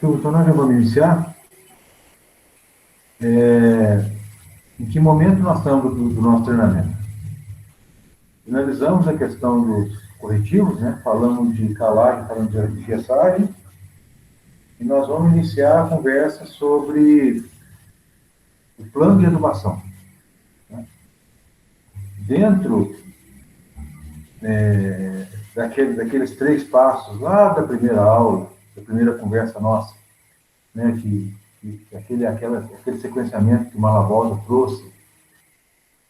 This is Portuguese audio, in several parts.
Então nós já vamos iniciar. Em que momento nós estamos do nosso treinamento? Finalizamos a questão dos corretivos, né? Falamos de calagem, falamos de gessagem, e nós vamos iniciar a conversa sobre o plano de adubação. Né? Dentro daqueles 3 passos lá da primeira aula, da primeira conversa nossa, né? Aquele sequenciamento que o Malavolta trouxe.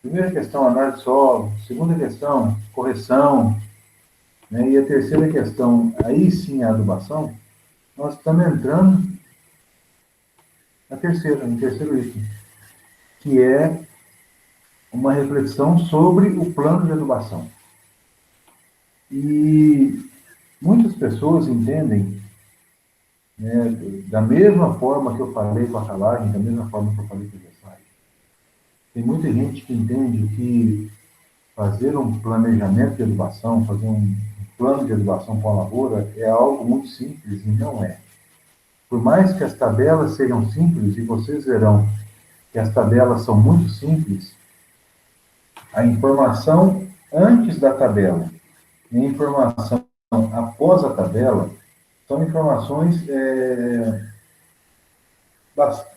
Primeira questão, análise de solo. Segunda questão, correção. Né? E a terceira questão, aí sim a adubação, nós estamos entrando no terceiro item, que é uma reflexão sobre o plano de adubação. E muitas pessoas entendem, né, da mesma forma que eu falei com a calagem, da mesma forma que eu falei com a gessagem. Tem muita gente que entende que fazer um planejamento de adubação, fazer um plano de adubação com a lavoura é algo muito simples, e não é. Por mais que as tabelas sejam simples, e vocês verão que as tabelas são muito simples, a informação antes da tabela e a informação após a tabela são informações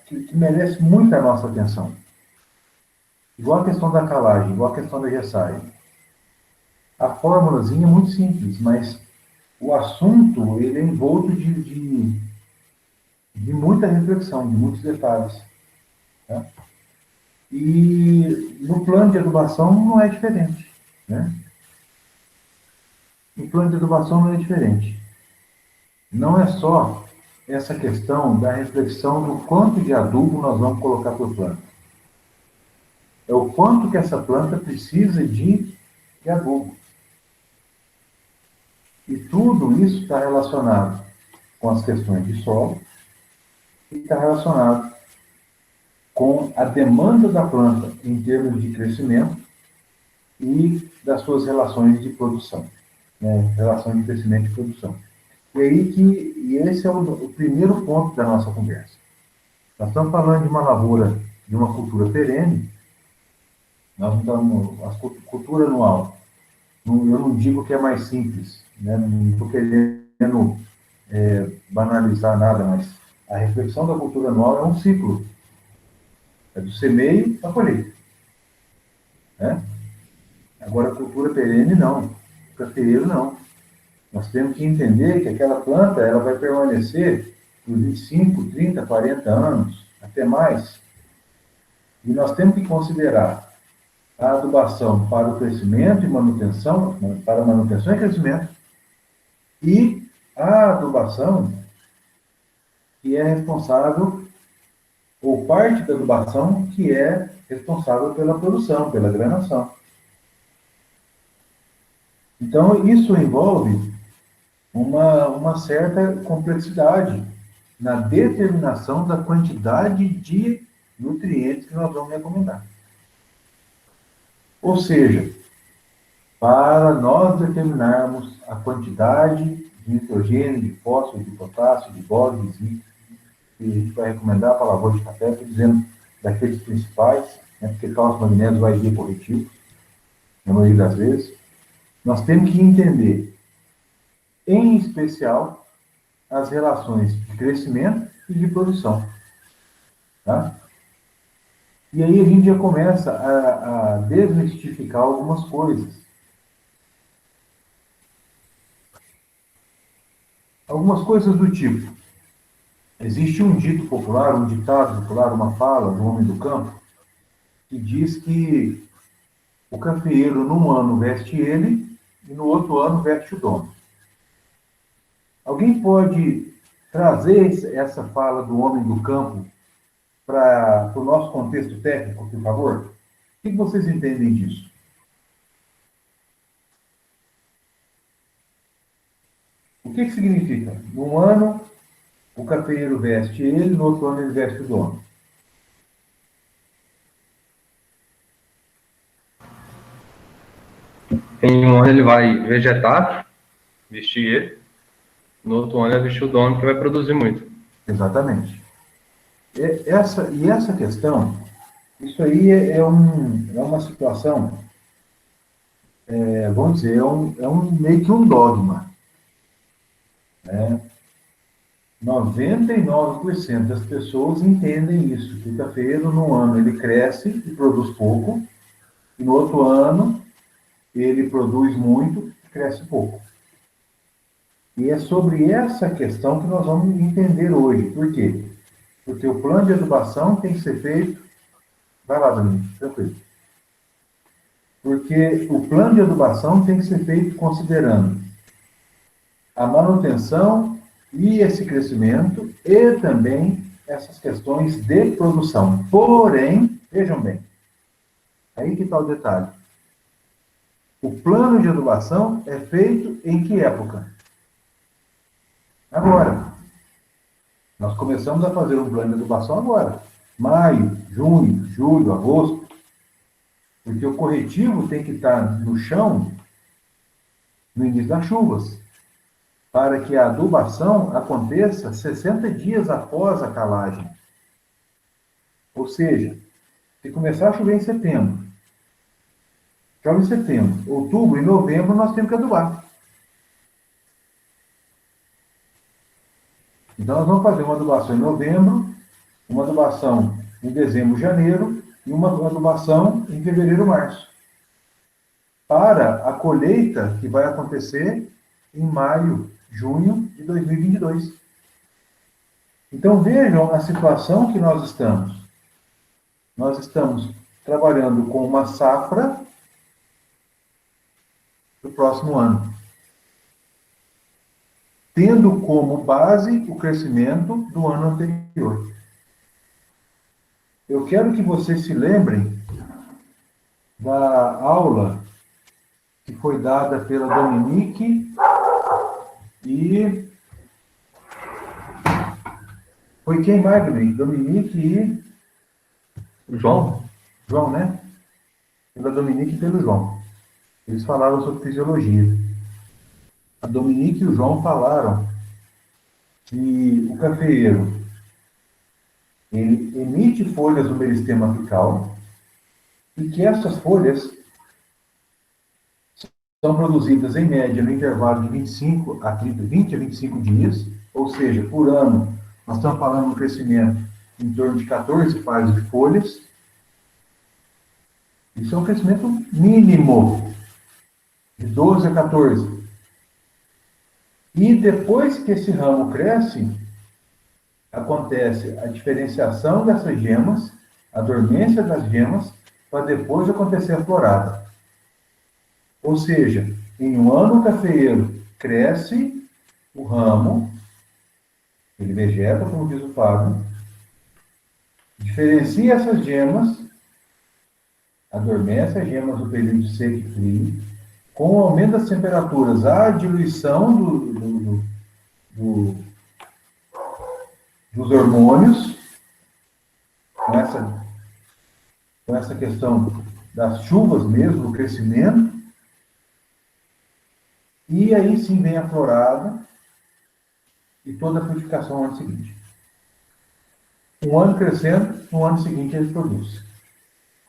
que merecem muito a nossa atenção. Igual a questão da calagem, igual a questão da gessagem. A fórmulazinha é muito simples, mas o assunto ele é envolto de muita reflexão, de muitos detalhes. Tá? E no plano de adubação não é diferente. Né? No plano de adubação não é diferente. Não é só essa questão da reflexão do quanto de adubo nós vamos colocar por planta. É o quanto que essa planta precisa de adubo. E tudo isso está relacionado com as questões de solo e está relacionado com a demanda da planta em termos de crescimento e das suas relações de produção, né? Relação de crescimento e produção. E esse é o primeiro ponto da nossa conversa. Nós estamos falando de uma lavoura, de uma cultura perene, nós estamos, a cultura anual, eu não digo que é mais simples, né? Não estou querendo banalizar nada, mas a reflexão da cultura anual é um ciclo. É do semeio à colheita. Né? Agora, a cultura perene, não. Cafeeiro, não. Nós temos que entender que aquela planta ela vai permanecer por 25, 30, 40 anos, até mais. E nós temos que considerar a adubação para o crescimento e manutenção, para manutenção e crescimento, e a adubação que é responsável, ou parte da adubação que é responsável pela produção, pela granação. Então, isso envolve uma certa complexidade na determinação da quantidade de nutrientes que nós vamos recomendar. Ou seja, para nós determinarmos a quantidade de nitrogênio, de fósforo, de potássio, de boro, de zinco, que a gente vai recomendar para a lavoura de café, estou dizendo daqueles principais, né, porque cálcio, magnésio vai vir corretivo, na maioria das vezes, nós temos que entender, em especial, as relações de crescimento e de produção. Tá? E aí a gente já começa a desmistificar algumas coisas. Algumas coisas do tipo, existe um dito popular, um ditado popular, uma fala do homem do campo, que diz que o cafeeiro num ano veste ele e no outro ano veste o dono. Alguém pode trazer essa fala do homem do campo para o nosso contexto técnico, por favor? O que vocês entendem disso? O que significa? Num ano, o cafeeiro veste ele, no outro ano ele veste o dono. Em um ano ele vai vegetar, vestir ele. No outro ano é vestir o dono, que vai produzir muito. Exatamente. E essa questão, isso aí é uma situação, vamos dizer, meio que um dogma, né? 99% das pessoas entendem isso, que o cafeiro, num ano, ele cresce e produz pouco, e no outro ano, ele produz muito e cresce pouco. E é sobre essa questão que nós vamos entender hoje. Por quê? Porque o plano de adubação tem que ser feito. Vai lá, Danilo, tranquilo. Porque o plano de adubação tem que ser feito considerando a manutenção e esse crescimento e também essas questões de produção. Porém, vejam bem, aí que está o detalhe. O plano de adubação é feito em que época? Agora. Nós começamos a fazer um plano de adubação agora. Maio, junho, julho, agosto. Porque o corretivo tem que estar no chão no início das chuvas, para que a adubação aconteça 60 dias após a calagem. Ou seja, se começar a chover em setembro, chove em setembro, outubro e novembro nós temos que adubar. Então nós vamos fazer uma adubação em novembro, uma adubação em dezembro, janeiro e uma adubação em fevereiro, março, para a colheita que vai acontecer em maio, junho de 2022. Então vejam a situação que nós estamos. Nós estamos trabalhando com uma safra do próximo ano, tendo como base o crescimento do ano anterior. Eu quero que vocês se lembrem da aula que foi dada pela Dominique e... Foi quem mais, Dominique? Dominique e... João? João, né? Pela Dominique e pelo João. Eles falaram sobre fisiologia. A Dominique e o João falaram que o cafeeiro ele emite folhas no meristema apical e que essas folhas são produzidas em média no intervalo de 25 a 30, 20 a 25 dias, ou seja, por ano nós estamos falando de um crescimento em torno de 14 pares de folhas. Isso é um crescimento mínimo de 12 a 14. E depois que esse ramo cresce, acontece a diferenciação dessas gemas, a dormência das gemas, para depois acontecer a florada. Ou seja, em um ano o cafeeiro cresce o ramo, ele vegeta, como diz o Fábio, diferencia essas gemas, adormece as gemas no período seco e frio, com o aumento das temperaturas, a diluição dos hormônios, com essa questão das chuvas mesmo, do crescimento, e aí sim vem a florada e toda a frutificação no ano seguinte. Um ano crescendo, no ano seguinte ele produz.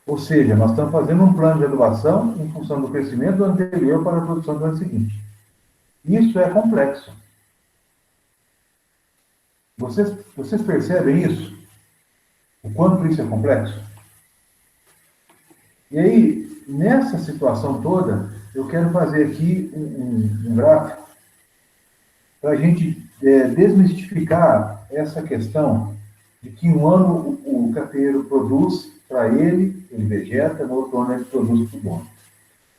Ou seja, nós estamos fazendo um plano de adubação em função do crescimento do anterior para a produção do ano seguinte. Isso é complexo. Vocês percebem isso? O quanto isso é complexo? E aí, nessa situação toda, eu quero fazer aqui um gráfico para a gente desmistificar essa questão de que um ano o cafeeiro produz para ele vegeta, no outro ano ele produz para o dono.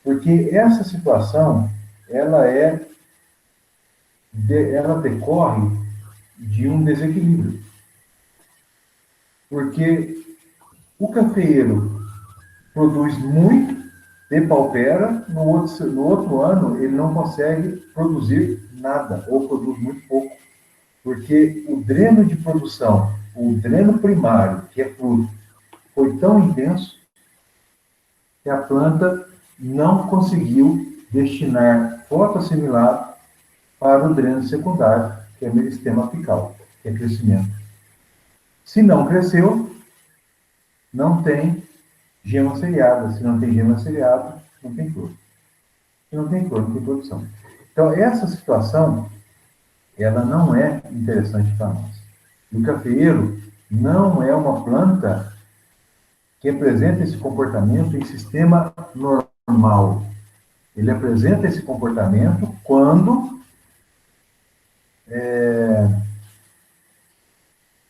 Porque essa situação, ela decorre de um desequilíbrio. Porque o cafeeiro produz muito, depaupera, no outro ano ele não consegue produzir nada, ou produz muito pouco. Porque o dreno de produção, o dreno primário, que é fruto, foi tão intenso que a planta não conseguiu destinar fotoassimilado para o dreno secundário, que é o meristema apical. que é crescimento. Se não cresceu, não tem gema seriada. Se não tem gema seriada, não tem flor. Se não tem flor, não tem produção. Então, essa situação, ela não é interessante para nós. O cafeeiro não é uma planta que apresenta esse comportamento em sistema normal. Ele apresenta esse comportamento quando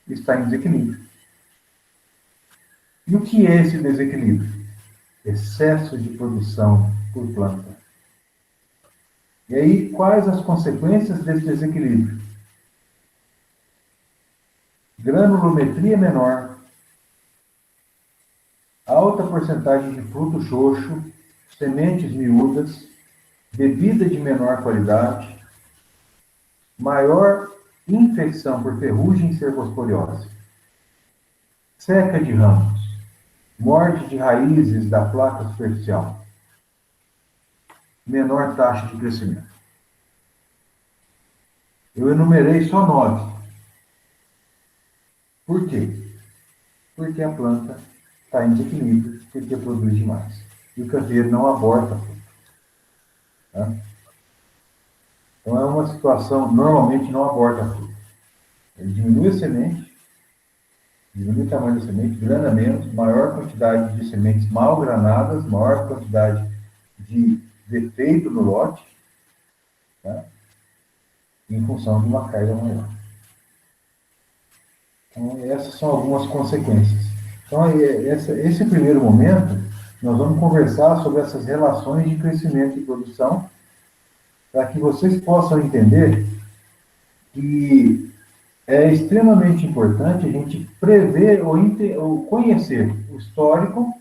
está em desequilíbrio. E o que é esse desequilíbrio? Excesso de produção por planta. E aí, quais as consequências desse desequilíbrio? Granulometria menor, alta porcentagem de fruto xoxo, sementes miúdas, bebida de menor qualidade, maior infecção por ferrugem e cercosporiose, seca de ramos, morte de raízes da placa superficial, menor taxa de crescimento. Eu enumerei só 9. Por quê? Porque a planta está em desequilíbrio, porque produz demais. E o canteiro não aborta a fruta. Tá? Então é uma situação, normalmente não aborta a fruta. Ele diminui a semente, diminui o tamanho da semente, grana menos, maior quantidade de sementes mal granadas, maior quantidade de defeito no lote, tá? Em função de uma carga maior. Então, essas são algumas consequências. Então, esse primeiro momento, nós vamos conversar sobre essas relações de crescimento e produção, para que vocês possam entender que é extremamente importante a gente prever ou conhecer o histórico,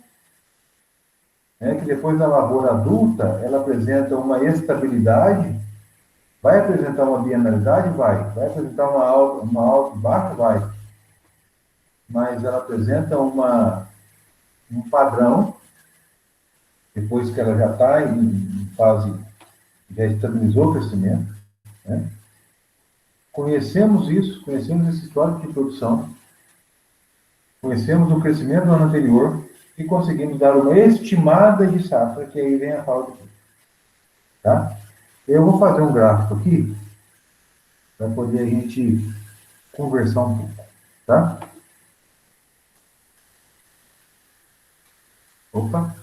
né, que depois da lavoura adulta, ela apresenta uma estabilidade, vai apresentar uma bienalidade? Vai apresentar uma alta e baixa? Vai. Mas ela apresenta um padrão, depois que ela já está em fase, já estabilizou o crescimento, né? Conhecemos isso, conhecemos esse histórico de produção, conhecemos o crescimento do ano anterior e conseguimos dar uma estimada de safra, que aí vem a fala do fruto. Tá? Eu vou fazer um gráfico aqui, para poder a gente conversar um pouco. Tá? Opa!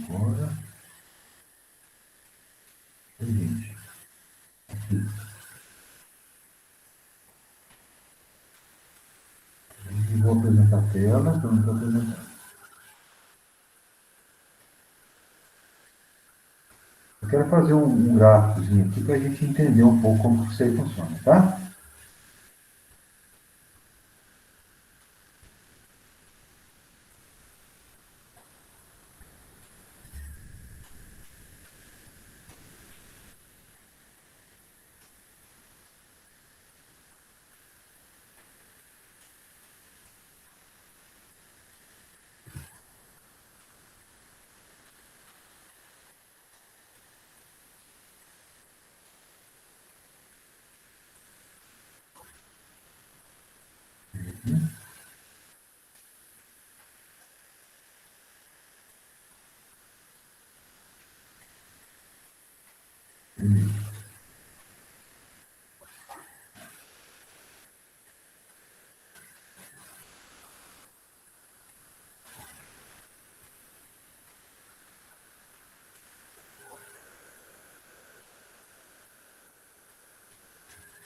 Agora, seguinte. Aqui. Eu vou apresentar a tela, que eu não estou apresentando. Eu quero fazer um gráficozinho aqui para a gente entender um pouco como que isso aí funciona, tá?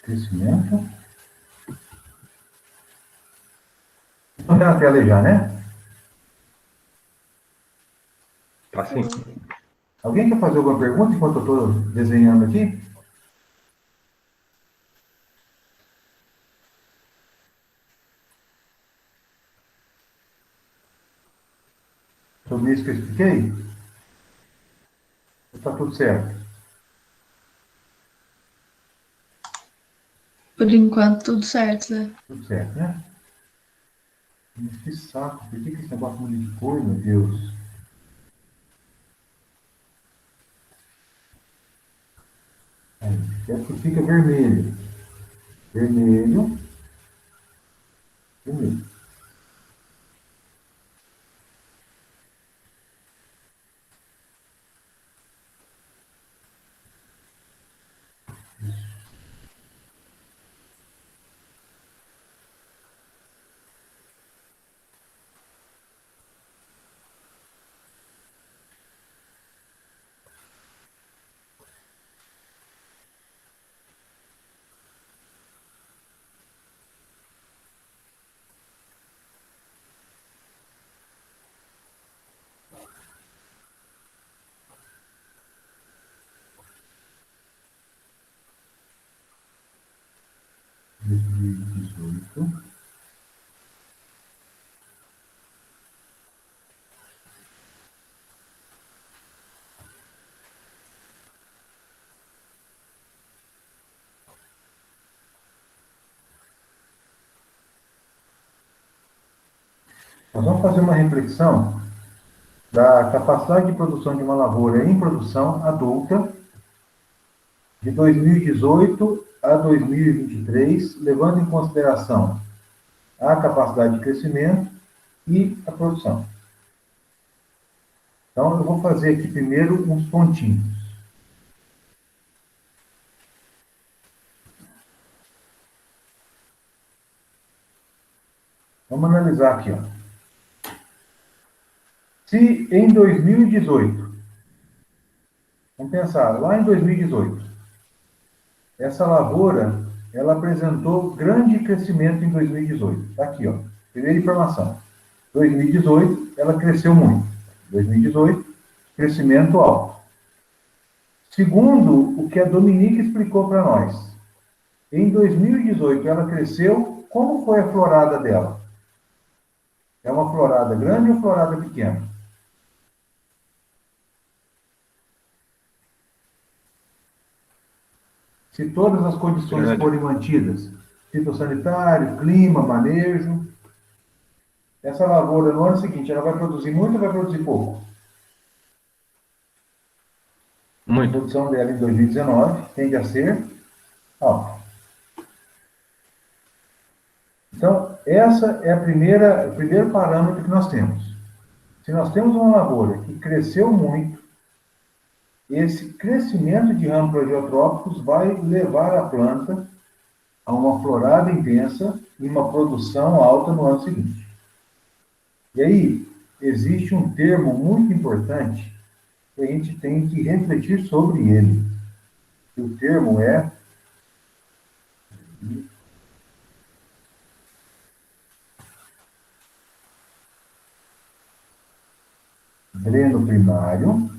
Crescimento. Não tem na tela aí já, né? Tá sim. Alguém quer fazer alguma pergunta enquanto eu estou desenhando aqui? Sobre isso que eu expliquei? Está tudo certo? Por enquanto, tudo certo, né? Tudo certo, né? Mas que saco, por que esse negócio muda de cor, meu Deus? Aí, quero que fica vermelho. Vermelho, vermelho. Dois mil e 2018. Nós vamos fazer uma reflexão da capacidade de produção de uma lavoura em produção adulta de 2018 a 2023, levando em consideração a capacidade de crescimento e a produção. Então, eu vou fazer aqui primeiro uns pontinhos. Vamos analisar aqui, ó. Se em 2018, vamos pensar, lá em 2018, essa lavoura, ela apresentou grande crescimento em 2018. Está aqui, ó. Primeira informação. 2018, ela cresceu muito. 2018, crescimento alto. Segundo o que a Dominique explicou para nós, em 2018 ela cresceu, como foi a florada dela? É uma florada grande ou florada pequena? Se todas as condições forem mantidas, fitossanitário, clima, manejo, essa lavoura no ano seguinte, ela vai produzir muito ou vai produzir pouco? A produção dela em 2019 tende a ser alta. Então, essa é o primeiro parâmetro que nós temos. Se nós temos uma lavoura que cresceu muito, esse crescimento de ramos plagiotrópicos vai levar a planta a uma florada intensa e uma produção alta no ano seguinte. E aí, existe um termo muito importante que a gente tem que refletir sobre ele. O termo é dreno primário,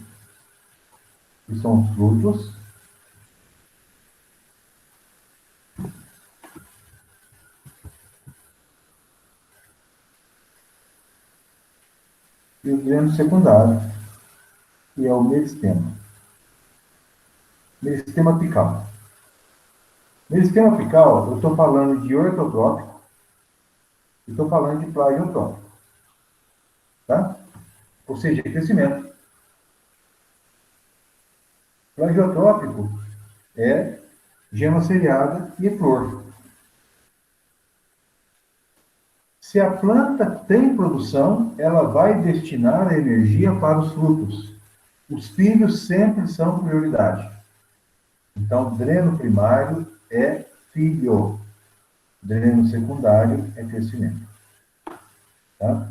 que são os frutos, e o dreno secundário, que é o meristema. Meristema apical. Meristema apical, eu estou falando de ortotrópico e estou falando de plagiotrópico. Tá? Ou seja, crescimento. Plagiotrópico é gema seriada e flor. Se a planta tem produção, ela vai destinar a energia para os frutos. Os filhos sempre são prioridade. Então, dreno primário é filho. Dreno secundário é crescimento. Tá?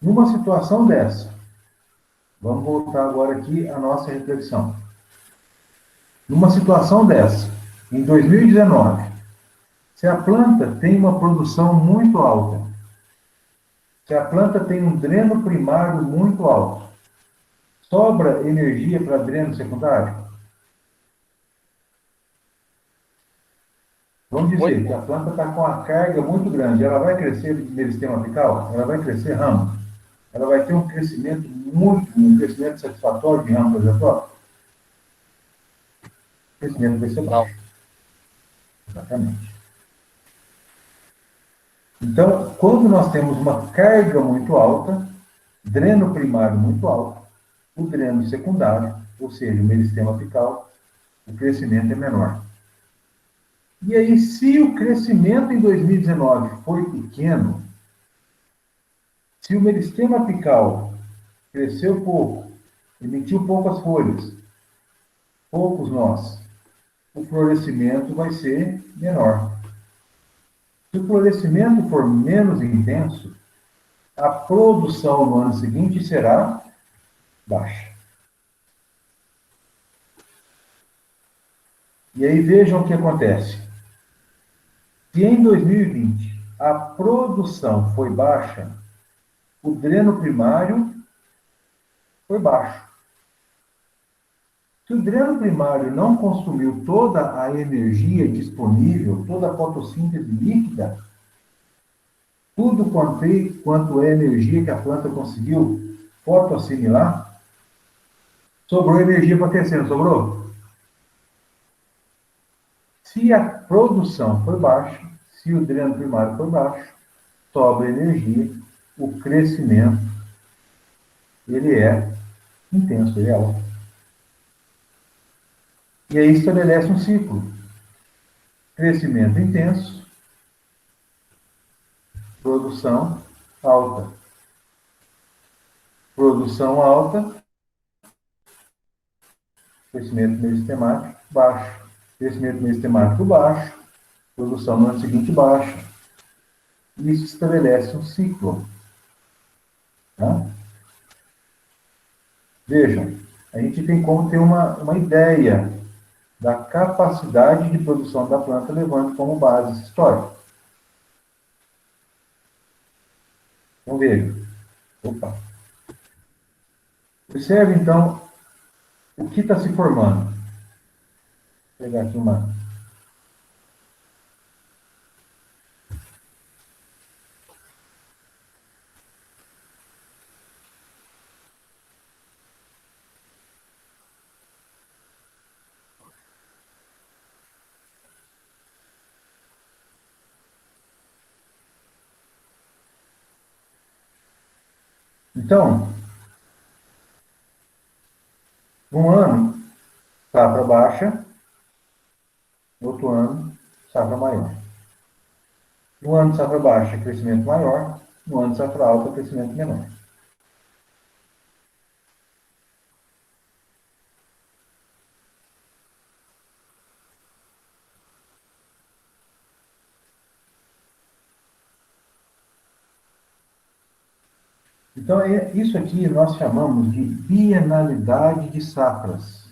Numa situação dessa, vamos voltar agora aqui à nossa reflexão. Numa situação dessa, em 2019, se a planta tem uma produção muito alta, se a planta tem um dreno primário muito alto, sobra energia para dreno secundário? Vamos dizer que a planta está com uma carga muito grande, ela vai crescer meristema apical? Ela vai crescer ramo? Ela vai ter um crescimento um crescimento satisfatório de ramo projetual? O crescimento vai ser baixo. Exatamente. Então, quando nós temos uma carga muito alta, dreno primário muito alto, o dreno secundário, ou seja, o meristema apical, o crescimento é menor. E aí, se o crescimento em 2019 foi pequeno, se o meristema apical cresceu pouco, emitiu poucas folhas, poucos nós, o florescimento vai ser menor. Se o florescimento for menos intenso, a produção no ano seguinte será baixa. E aí vejam o que acontece. Se em 2020 a produção foi baixa, o dreno primário foi baixo. Se o dreno primário não consumiu toda a energia disponível, toda a fotossíntese líquida, tudo quanto é energia que a planta conseguiu fotoassimilar, sobrou energia para crescer, não sobrou? Se a produção foi baixa, se o dreno primário foi baixo, sobra energia, o crescimento, ele é intenso, ele é alto. E aí estabelece um ciclo. Crescimento intenso, produção alta. Produção alta, crescimento meristemático baixo. Crescimento meristemático baixo, produção no ano seguinte baixa. Isso estabelece um ciclo. Tá? Vejam, a gente tem como ter uma ideia da capacidade de produção da planta, levando como base essa história. Então, vejam. Opa. Observe, então, o que está se formando. Vou pegar aqui uma... Então, um ano, safra baixa, outro ano, safra maior. No ano de safra baixa, crescimento maior, no ano de safra alta, crescimento menor. Então, isso aqui nós chamamos de bienalidade de safras.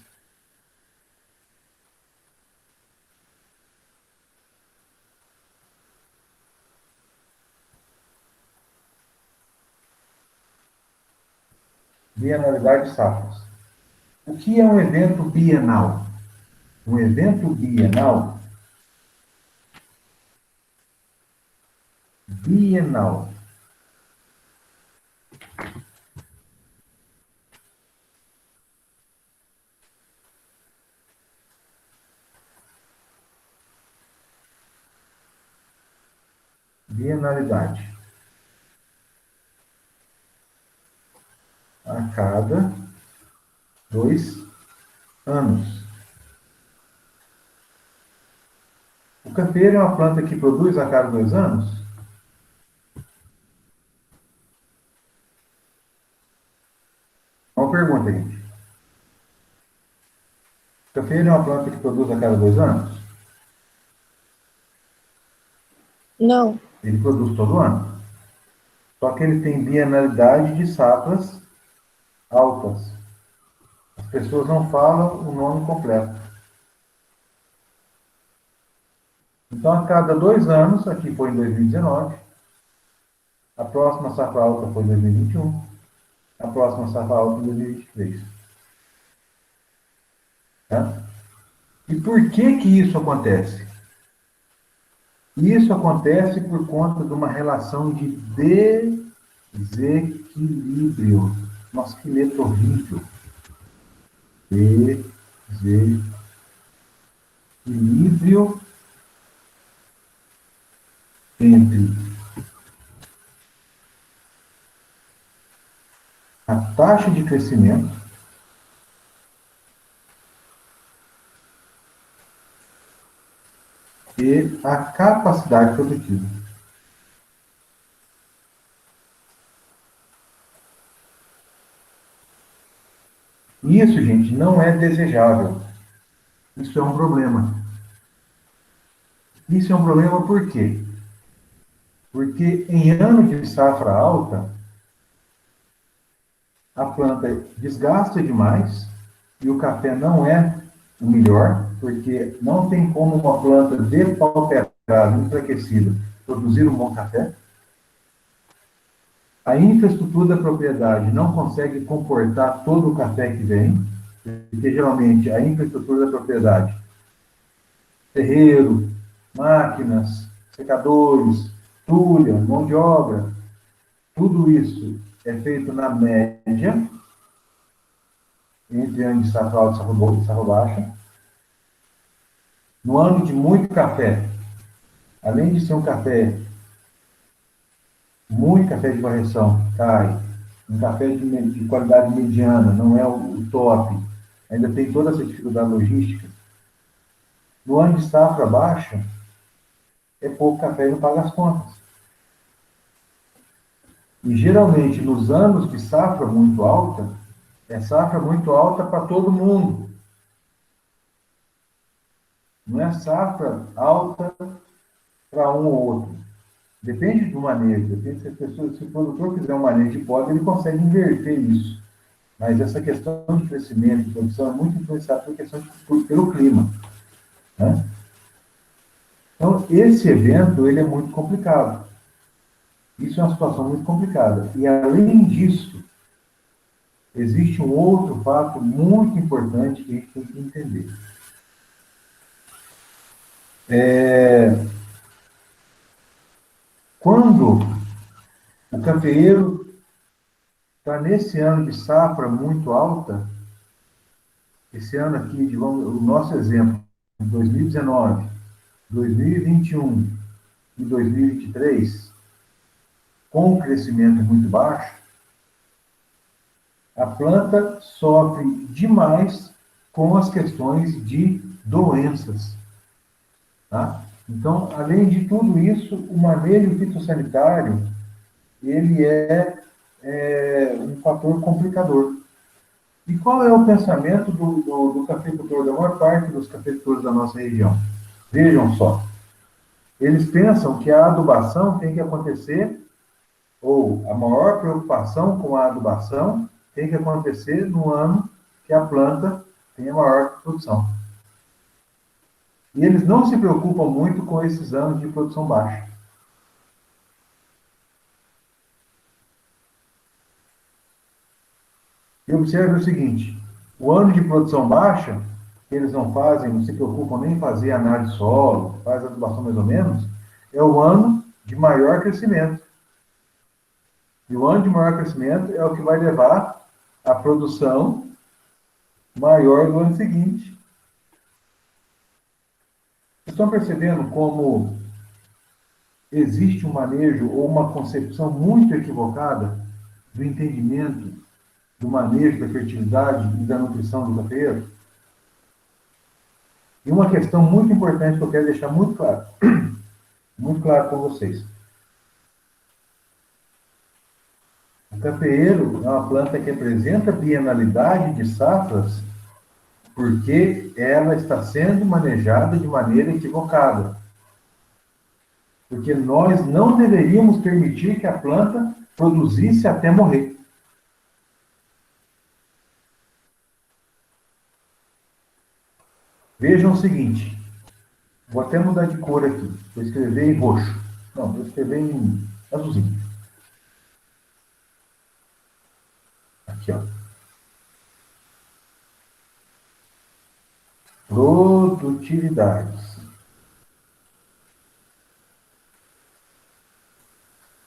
Bienalidade de safras. O que é um evento bienal? Um evento bienal. Bienal. Bienalidade. A cada 2 anos. O cafeiro é uma planta que produz a cada 2 anos? Uma pergunta, gente. O cafeiro é uma planta que produz a cada 2 anos? Não. Ele produz todo ano. Só que ele tem bienalidade de safras altas. As pessoas não falam o nome completo. Então, a cada 2 anos, aqui foi em 2019, a próxima safra alta foi em 2021, a próxima safra alta em 2023. Tá? E por que isso acontece? Isso acontece por conta de uma relação de desequilíbrio. Nossa, que letra horrível. Desequilíbrio entre a taxa de crescimento e a capacidade produtiva. Isso, gente, não é desejável. Isso é um problema. Isso é um problema por quê? Porque em ano de safra alta, a planta desgasta demais e o café não é o melhor, porque não tem como uma planta depauperada, enfraquecida, produzir um bom café. A infraestrutura da propriedade não consegue comportar todo o café que vem, porque geralmente a infraestrutura da propriedade, terreiro, máquinas, secadores, tulha, mão de obra, tudo isso é feito na média, entre ano de safra alta e safra baixa. No ano de muito café, além de ser um café, muito café de varreção, cai. Um café de qualidade mediana, não é o top. Ainda tem toda essa dificuldade logística. No ano de safra baixa, é pouco café e não paga as contas. E geralmente, nos anos de safra muito alta, é safra muito alta para todo mundo. Não é safra alta para um ou outro. Depende do manejo, depende se a pessoa, se o produtor fizer um manejo de poda, ele consegue inverter isso. Mas essa questão de crescimento e produção é muito influenciada pelo clima. Né? Então, esse evento ele é muito complicado. Isso é uma situação muito complicada. E, além disso, existe um outro fato muito importante que a gente tem que entender. Quando o cafeeiro está nesse ano de safra muito alta, esse ano aqui, digamos, o nosso exemplo, em 2019, 2021 e 2023, com um crescimento muito baixo, a planta sofre demais com as questões de doenças. Tá? Então, além de tudo isso, o manejo fitossanitário ele é um fator complicador. E qual é o pensamento do cafeicultor, da maior parte dos cafeicultores da nossa região? Vejam só, eles pensam que a adubação tem que acontecer, ou a maior preocupação com a adubação tem que acontecer no ano que a planta tem a maior produção. E eles não se preocupam muito com esses anos de produção baixa. E observe o seguinte, o ano de produção baixa, eles não fazem, não se preocupam nem em fazer análise de solo, faz adubação mais ou menos, é o ano de maior crescimento. E o ano de maior crescimento é o que vai levar à produção maior do ano seguinte. Vocês estão percebendo como existe um manejo ou uma concepção muito equivocada do entendimento do manejo da fertilidade e da nutrição do cafeiro? E uma questão muito importante que eu quero deixar muito claro com vocês. O cafeeiro é uma planta que apresenta bienalidade de safras porque ela está sendo manejada de maneira equivocada. Porque nós não deveríamos permitir que a planta produzisse até morrer. Vejam o seguinte, vou até mudar de cor aqui, vou escrever em roxo. Não, vou escrever em azulzinho. Aqui, ó. Produtividades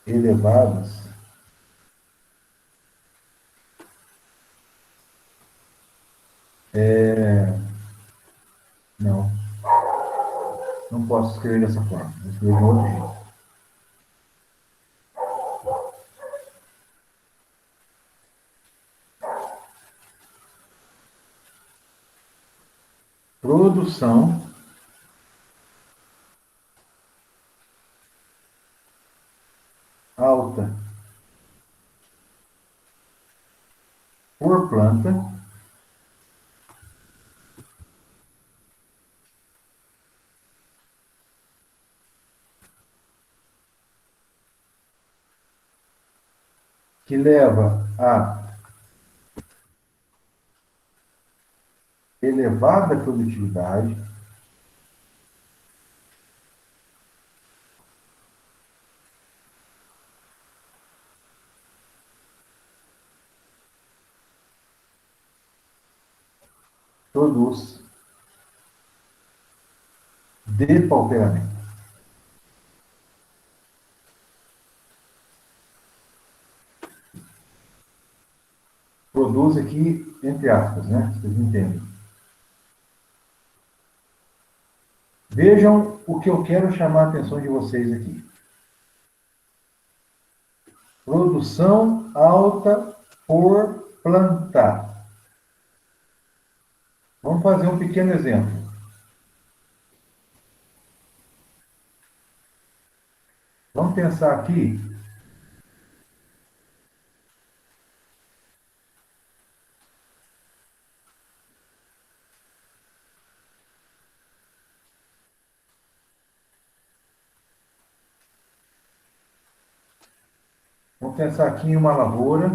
elevadas Não, não posso escrever dessa forma. Vou escrever de outro jeito. Produção alta por planta que leva a elevada produtividade produz depauperamento. Produz aqui, entre aspas, né? Vocês entendem. Vejam o que eu quero chamar a atenção de vocês aqui. Produção alta por planta. Vamos fazer um pequeno exemplo. Vamos pensar aqui. Vamos pensar aqui em uma lavoura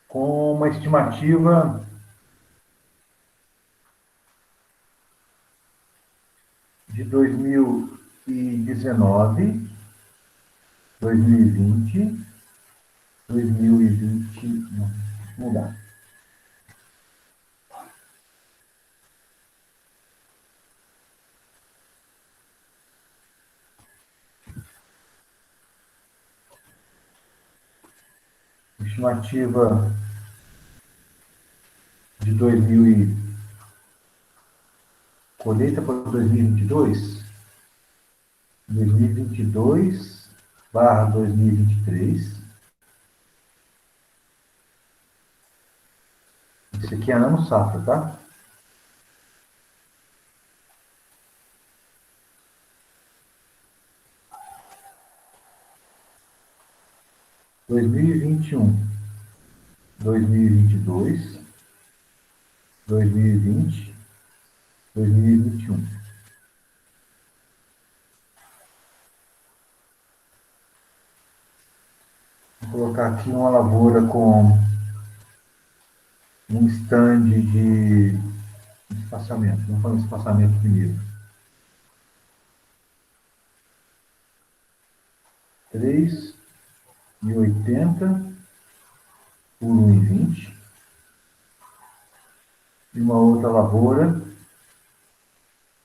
com uma estimativa de 2019, 2020, 2020, não, deixa eu mudar. Estimativa de 2000 colheita para 2022, 2022 barra 2023. Isso aqui é ano safra, tá? Dois mil e vinte e um, 2022, 2020, 2021. Vou colocar aqui uma lavoura com um stand de espaçamento. Vamos fazer um espaçamento primeiro. 3,80 por 1,20. E uma outra lavoura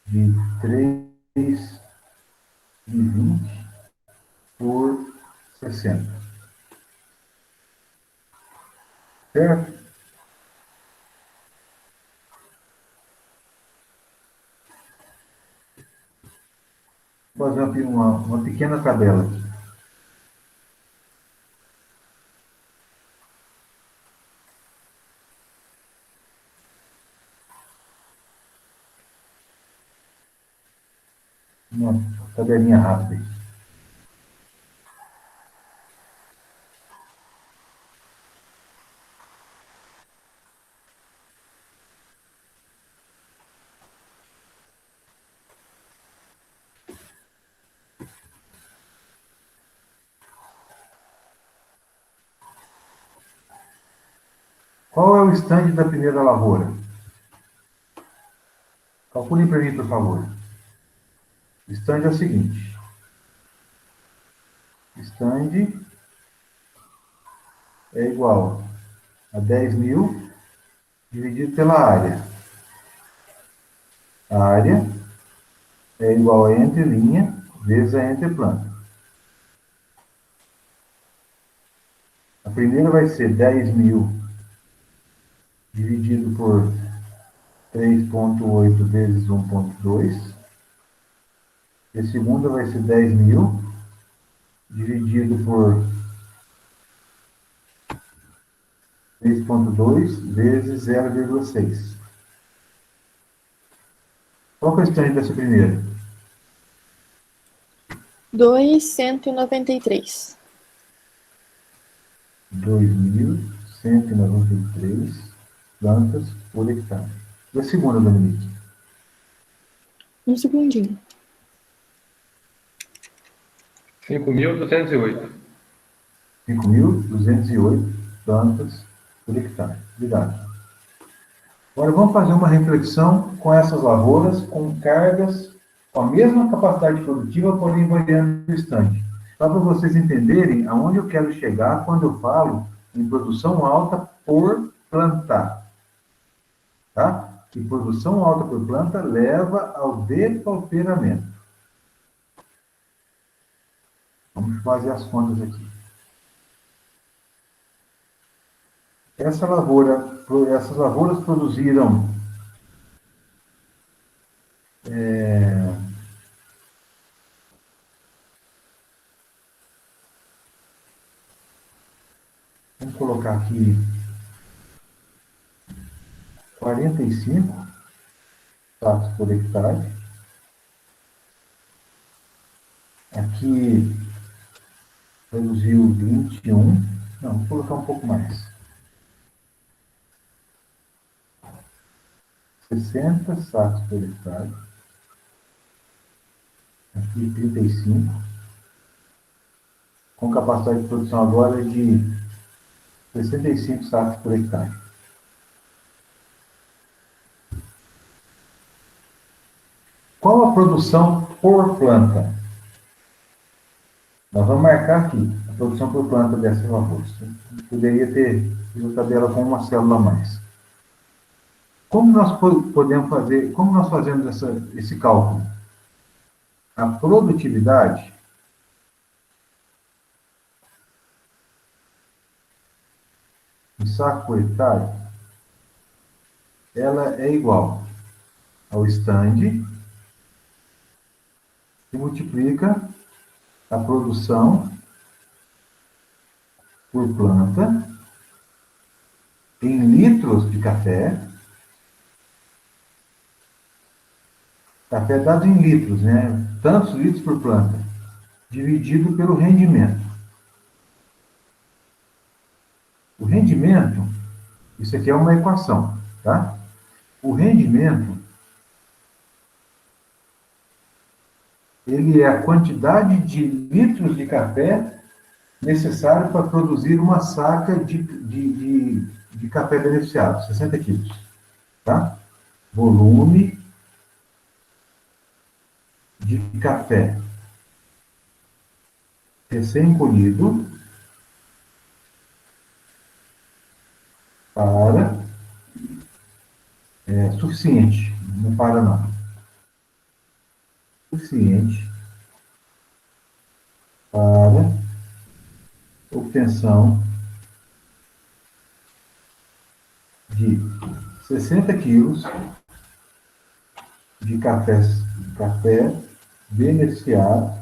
de 3,20 por 60. Certo? Vou fazer uma pequena tabela aqui. Uma tabelinha rápida. Qual é o stand da primeira lavoura? Calcule para mim, por favor. O stand é o seguinte. Stand é igual a 10.000 dividido pela área. A área é igual a entrelinha, vezes a entreplanta. A primeira vai ser 10.000 dividido por 3,8 vezes 1,2. E a segunda vai ser 10.000 dividido por 3,2 vezes 0,6. Qual que é o estande dessa primeira? 2,193. 2.193 plantas por hectare. E a segunda, Dominique? Um segundinho. 5.208. 5.208 plantas por hectare. Obrigado. Agora vamos fazer uma reflexão com essas lavouras, com cargas, com a mesma capacidade produtiva, porém variando distante. Só para vocês entenderem aonde eu quero chegar quando eu falo em produção alta por plantar. Tá? E produção alta por planta leva ao depauperamento. Vamos fazer as contas aqui. Essas lavouras produziram vamos colocar aqui 45 sacos por hectare. Aqui produziu 21. Não, vou colocar um pouco mais. 60 sacos por hectare. Aqui 35. Com capacidade de produção agora de 65 sacos por hectare. Qual a produção por planta? Nós vamos marcar aqui a produção por planta dessas lavouras. Poderia ter uma tabela com uma célula a mais. Como nós podemos fazer, como nós fazemos esse cálculo? A produtividade em saco por hectare, ela é igual ao stand que multiplica a produção por planta em litros de café. Café dado em litros, né? Tantos litros por planta, dividido pelo rendimento. O rendimento, isso aqui é uma equação, tá? O rendimento, ele é a quantidade de litros de café necessário para produzir uma saca de café beneficiado, 60 quilos, tá? Volume de café recém-colhido para suficiente, não para não. Suficiente para obtenção de 60 quilos de café beneficiado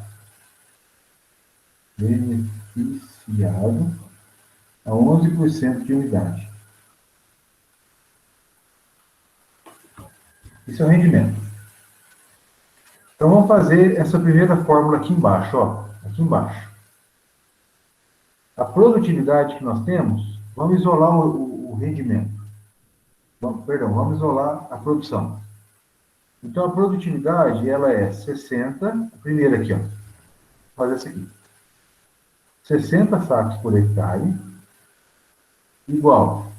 a 11% de umidade. Isso é o rendimento. Então vamos fazer essa primeira fórmula aqui embaixo, ó, aqui embaixo. A produtividade que nós temos, vamos isolar o rendimento. Vamos isolar a produção. Então a produtividade, ela é 60, a primeira aqui, ó. Vou fazer essa aqui. 60 sacos por hectare, igual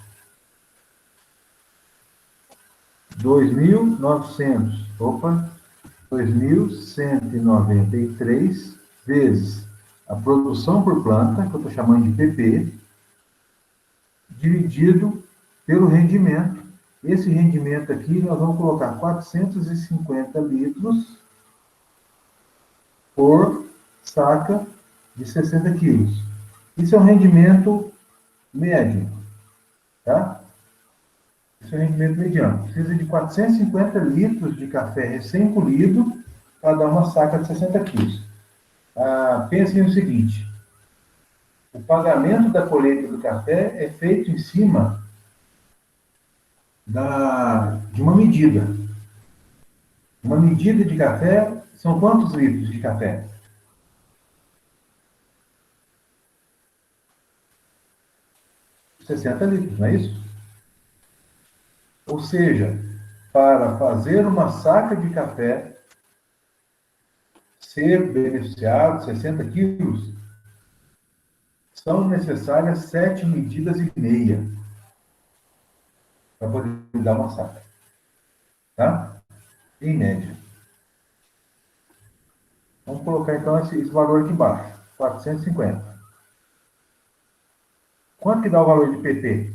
2.193 vezes a produção por planta, que eu estou chamando de PP, dividido pelo rendimento. Esse rendimento aqui, nós vamos colocar 450 litros por saca de 60 quilos. Isso é um rendimento médio, tá? Isso é um rendimento mediano. Precisa de 450 litros de café recém-colhido para dar uma saca de 60 quilos. Pensem no seguinte: o pagamento da colheita do café é feito em cima de uma medida. Uma medida de café são quantos litros de café? 60 litros, não é isso? Ou seja, para fazer uma saca de café ser beneficiado, 60 quilos, são necessárias 7 medidas e meia para poder dar uma saca. Tá? Em média. Vamos colocar então esse valor aqui embaixo, 450. Quanto que dá o valor de PT?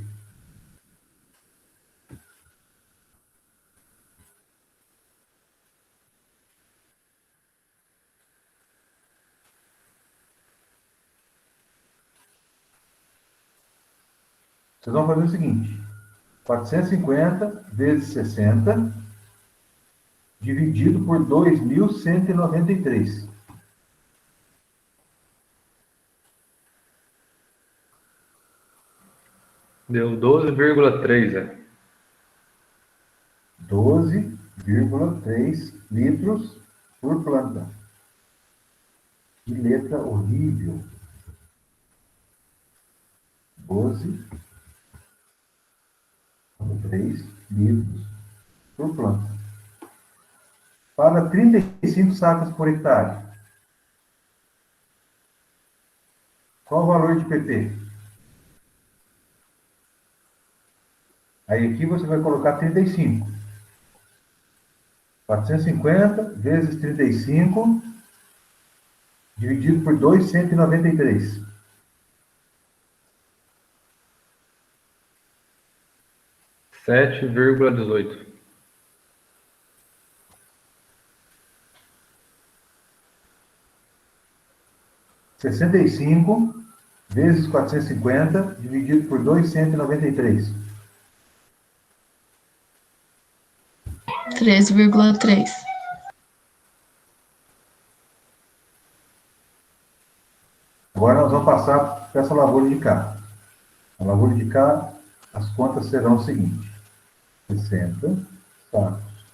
Vocês vão fazer o seguinte: 450 vezes 60 dividido por 2.193. Deu 12,3, 12,3 litros por planta. Que letra horrível. 12,3 litros por planta. Para 35 sacas por hectare. Qual o valor de PP? Aí aqui você vai colocar 35. 450 vezes 35 dividido por 2,193. 7,18. 65 vezes 450 dividido por 2,193. 13,3. Agora nós vamos passar para essa lavoura de cá. A lavoura de cá, as contas serão o seguinte: 60 sacos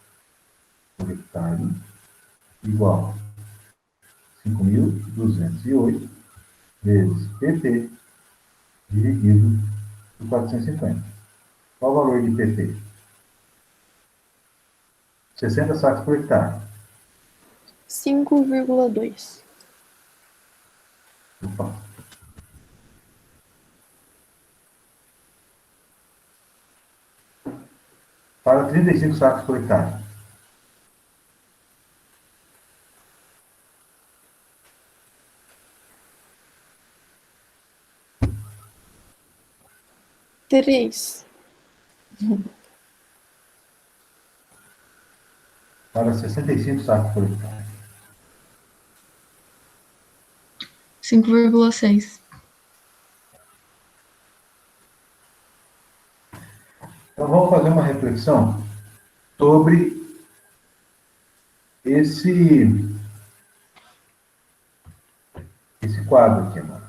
por hectare igual 5.208 vezes PP dividido por 450. Qual o valor de PP? 60 sacos por hectare. 5,2. Opa. Para 35 sacos por hectare. Três. Para 65 sacos por hectare. 5,6. Então vamos fazer uma reflexão sobre esse quadro aqui, mano.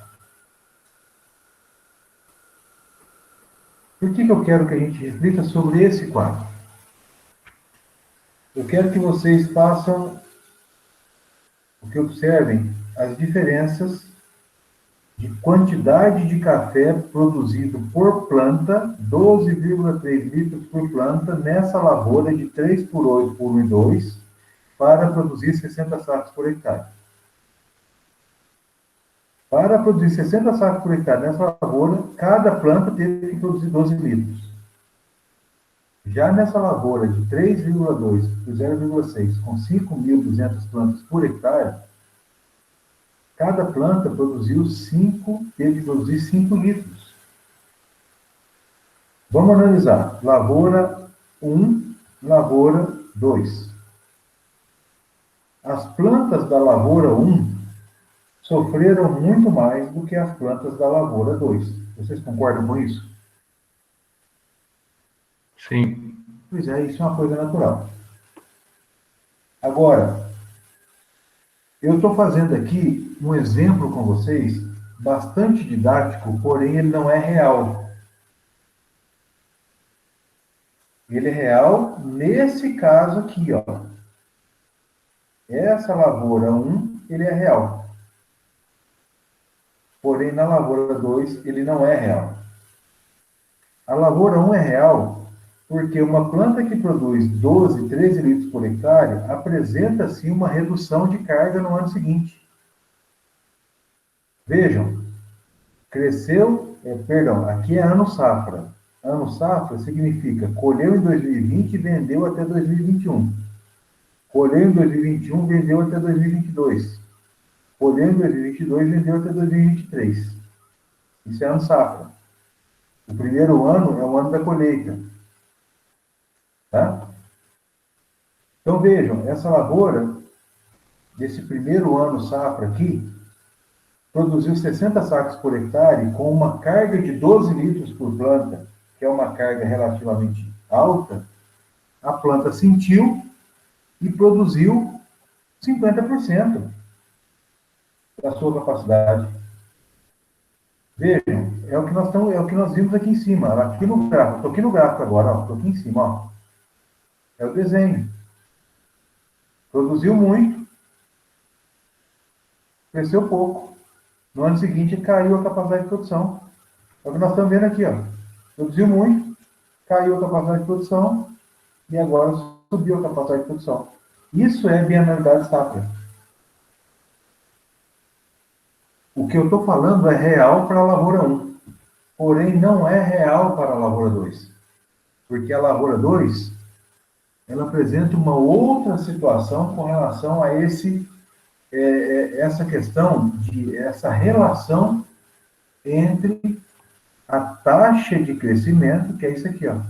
Por que eu quero que a gente reflita sobre esse quadro? Eu quero que vocês façam o que observem as diferenças de quantidade de café produzido por planta, 12,3 litros por planta, nessa lavoura de 3 por 8 por 1,2, para produzir 60 sacos por hectare. Para produzir 60 sacos por hectare nessa lavoura, cada planta teve que produzir 12 litros. Já nessa lavoura de 3,2 por 0,6, com 5.200 plantas por hectare, cada planta teve que produzir 5 litros. Vamos analisar. Lavoura 1, lavoura 2. as plantas da lavoura 1 sofreram muito mais do que as plantas da lavoura 2. Vocês concordam com isso? Sim. Pois é, isso é uma coisa natural. Agora, eu estou fazendo aqui um exemplo com vocês, bastante didático, porém ele não é real. Ele é real nesse caso aqui, ó. Essa lavoura 1, ele é real. Porém, na lavoura 2, ele não é real. A lavoura 1 é real porque uma planta que produz 12, 13 litros por hectare apresenta, sim, uma redução de carga no ano seguinte. Vejam, cresceu, aqui é ano safra. Ano safra significa colheu em 2020 e vendeu até 2021. Colheu em 2021, vendeu até 2022. Colheu em 2022, vendeu até 2023. Isso é ano safra. O primeiro ano é o ano da colheita. Tá? Então vejam, essa lavoura, desse primeiro ano safra aqui, produziu 60 sacos por hectare com uma carga de 12 litros por planta, que é uma carga relativamente alta. A planta sentiu e produziu 50% da sua capacidade. Vejam, é o que nós vimos aqui em cima, aqui no gráfico. Estou aqui no gráfico agora, estou aqui em cima, ó. É o desenho. Produziu muito, cresceu pouco. No ano seguinte caiu a capacidade de produção. É o que nós estamos vendo aqui, ó. Produziu muito, caiu a capacidade de produção e agora subiu a capacidade de produção. Isso é bienalidade safra. O que eu estou falando é real para a lavoura 1, porém não é real para a lavoura 2. Porque a lavoura 2, ela apresenta uma outra situação com relação a essa questão, essa relação entre a taxa de crescimento, que é isso aqui, ó,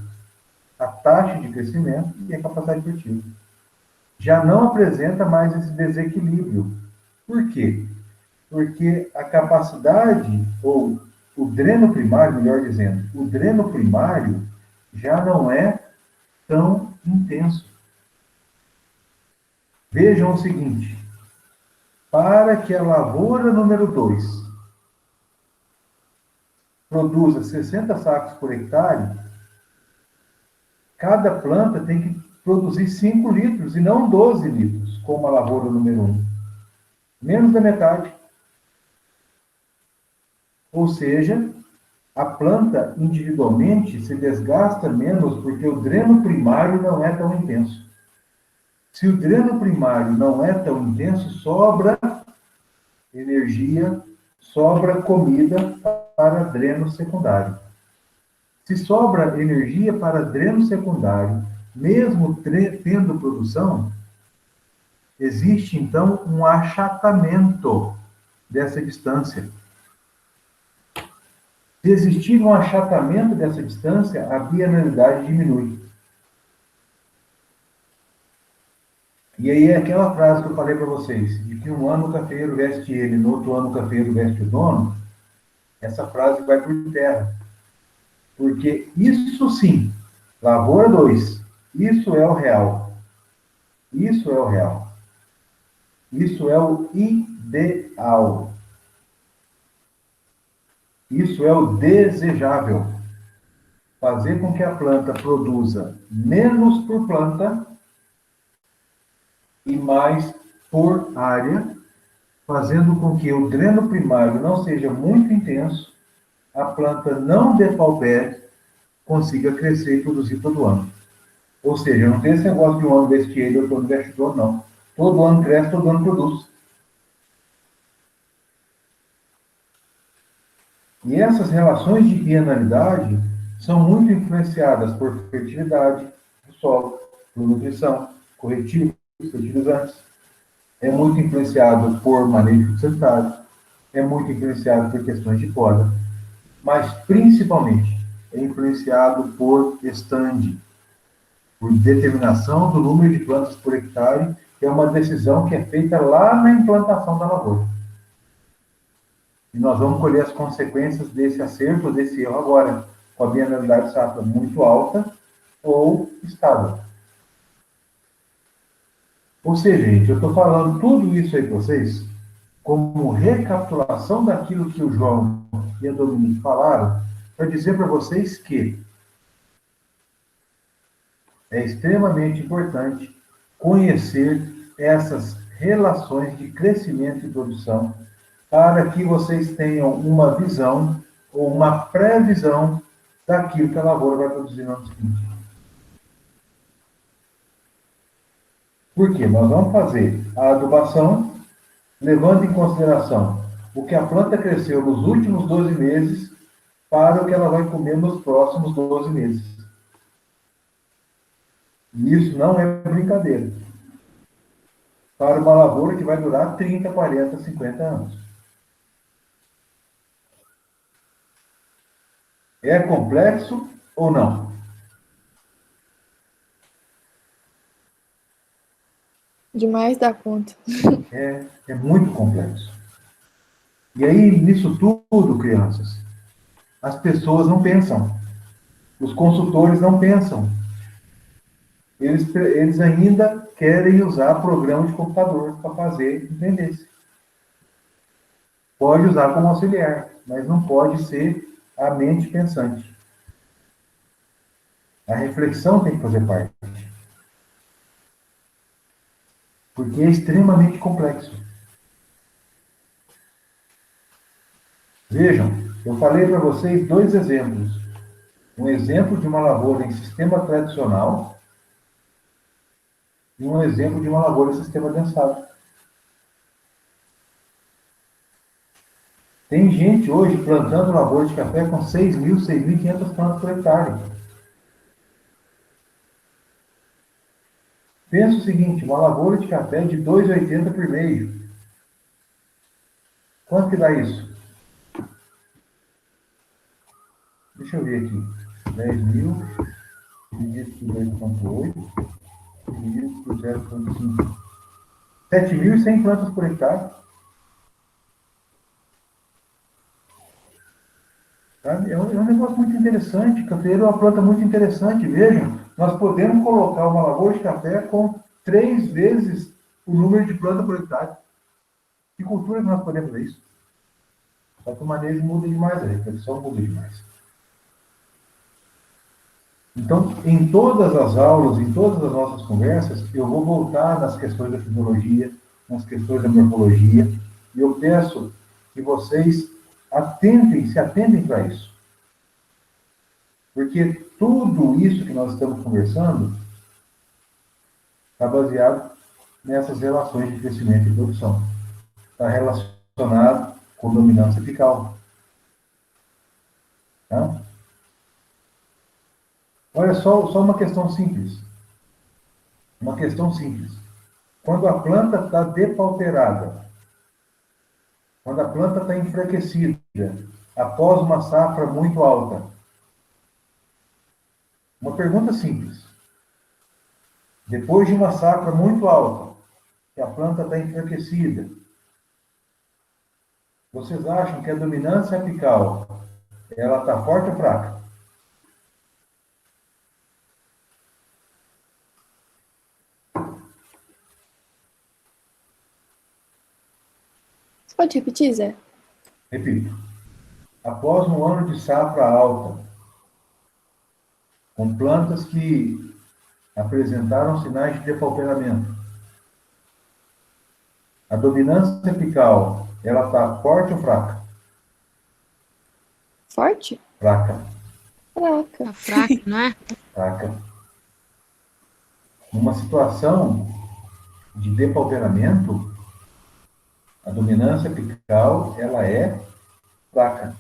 a taxa de crescimento e a capacidade produtiva. Já não apresenta mais esse desequilíbrio. Por quê? Porque a capacidade, ou o dreno primário, melhor dizendo, o dreno primário já não é tão intenso. Vejam o seguinte, para que a lavoura número 2 produza 60 sacos por hectare, cada planta tem que produzir 5 litros e não 12 litros, como a lavoura número 1. Menos da metade. Ou seja, a planta individualmente se desgasta menos porque o dreno primário não é tão intenso. Se o dreno primário não é tão intenso, sobra energia, sobra comida para dreno secundário. Se sobra energia para dreno secundário, mesmo tendo produção, existe então um achatamento dessa distância. Se existir um achatamento dessa distância, a bienalidade diminui. E aí é aquela frase que eu falei para vocês, de que um ano o cafeiro veste ele, no outro ano o cafeiro veste o dono, essa frase vai por terra. Porque isso sim, lavoura 2, isso é o real. Isso é o real. Isso é o ideal. Isso é o desejável. Fazer com que a planta produza menos por planta e mais por área, fazendo com que o dreno primário não seja muito intenso, a planta não depaupere, consiga crescer e produzir todo ano. Ou seja, não tem esse negócio de um ano veste ele, outro ano veste dono, não. Todo ano cresce, todo ano produz. E essas relações de bienalidade são muito influenciadas por fertilidade do solo, por nutrição, corretivos, fertilizantes. É muito influenciado por manejo sanitário, é muito influenciado por questões de poda, mas principalmente é influenciado por stand, por determinação do número de plantas por hectare é uma decisão que é feita lá na implantação da lavoura. E nós vamos colher as consequências desse acerto ou desse erro agora, com a bienalidade safra muito alta ou estável. Ou seja, gente, eu estou falando tudo isso aí para vocês como recapitulação daquilo que o João e a Dominique falaram, para dizer para vocês que é extremamente importante conhecer essas relações de crescimento e produção para que vocês tenham uma visão ou uma previsão daquilo que a lavoura vai produzir no ano seguinte. Por quê? Nós vamos fazer a adubação levando em consideração o que a planta cresceu nos últimos 12 meses para o que ela vai comer nos próximos 12 meses. E isso não é brincadeira. Para uma lavoura que vai durar 30, 40, 50 anos. É complexo ou não? Demais da conta. É muito complexo. E aí, nisso tudo, crianças, as pessoas não pensam. Os consultores não pensam. Eles ainda querem usar programa de computador para fazer entender-se. Pode usar como auxiliar, mas não pode ser a mente pensante. A reflexão tem que fazer parte. Porque é extremamente complexo. Vejam, eu falei para vocês dois exemplos. Um exemplo de uma lavoura em sistema tradicional e um exemplo de uma lavoura em sistema densado. Tem gente hoje plantando lavoura de café com 6.000, 6.500 plantas por hectare. Pensa o seguinte, uma lavoura de café de 2,80 por meio. Quanto que dá isso? Deixa eu ver aqui. 10.000 dividido por 2,8 dividido por 0,5. 7.100 plantas por hectare. Sabe? É um negócio muito interessante. Cafeiro é uma planta muito interessante. Vejam, nós podemos colocar uma lavoura de café com 3 vezes o número de planta por hectare. Que cultura que nós podemos fazer isso? Só que o manejo muda demais, a reflexão muda demais. Então, em todas as aulas, em todas as nossas conversas, eu vou voltar nas questões da fisiologia, nas questões da morfologia, e eu peço que vocês se atentem para isso. Porque tudo isso que nós estamos conversando está baseado nessas relações de crescimento e produção. Está relacionado com dominância apical. Tá? Olha só uma questão simples. Uma questão simples. Quando a planta está depauperada, quando a planta está enfraquecida, após uma safra muito alta. Uma pergunta simples. Depois de uma safra muito alta, que a planta está enfraquecida, vocês acham que a dominância apical, ela está forte ou fraca? Pode repetir, Zé? Repito. Após um ano de safra alta, com plantas que apresentaram sinais de depauperamento, a dominância apical, ela está forte ou fraca? Forte? Fraca. Fraca. Tá fraca, não é? Fraca. Numa situação de depauperamento, a dominância apical, ela é fraca.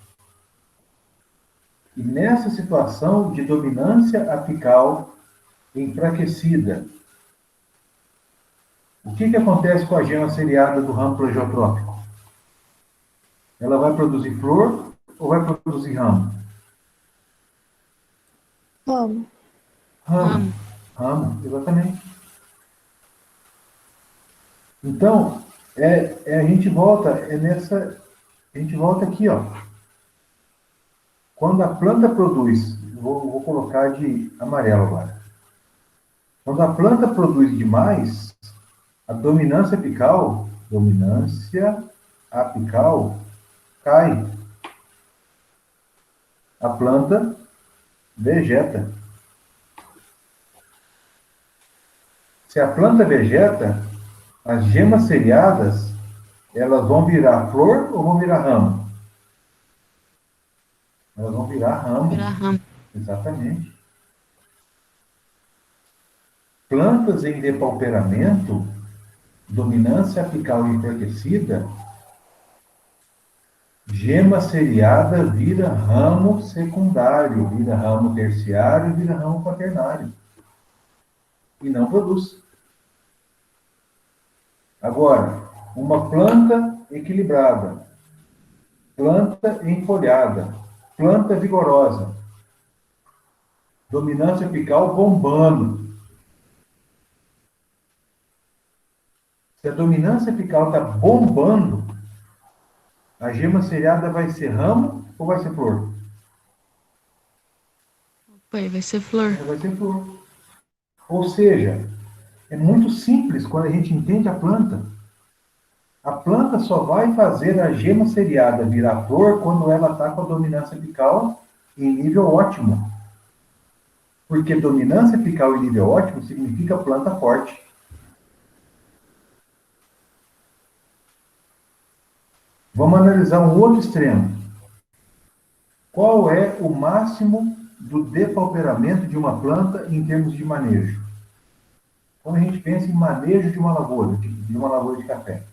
E nessa situação de dominância apical enfraquecida, o que acontece com a gema seriada do ramo plegiotrópico? Ela vai produzir flor ou vai produzir ramo? Ramo. Ramo, exatamente. Então, a gente volta, a gente volta aqui, ó. Quando a planta produz, vou colocar de amarelo agora. Quando a planta produz demais, a dominância apical cai. A planta vegeta. Se a planta vegeta, as gemas seriadas, elas vão virar flor ou vão virar ramo? Elas vão virar ramo. Virar ramo. Exatamente. Plantas em depauperamento, dominância apical enfraquecida, gema seriada vira ramo secundário, vira ramo terciário, vira ramo quaternário. E não produz. Agora, uma planta equilibrada, planta enfolhada, planta vigorosa, dominância apical bombando. Se a dominância apical está bombando, a gema seriada vai ser ramo ou vai ser flor? Vai ser flor. Vai ser flor. Ou seja, é muito simples quando a gente entende a planta. A planta só vai fazer a gema seriada virar flor quando ela está com a dominância apical em nível ótimo. Porque dominância apical em nível ótimo significa planta forte. Vamos analisar um outro extremo. Qual é o máximo do depauperamento de uma planta em termos de manejo? Quando a gente pensa em manejo de uma lavoura de café,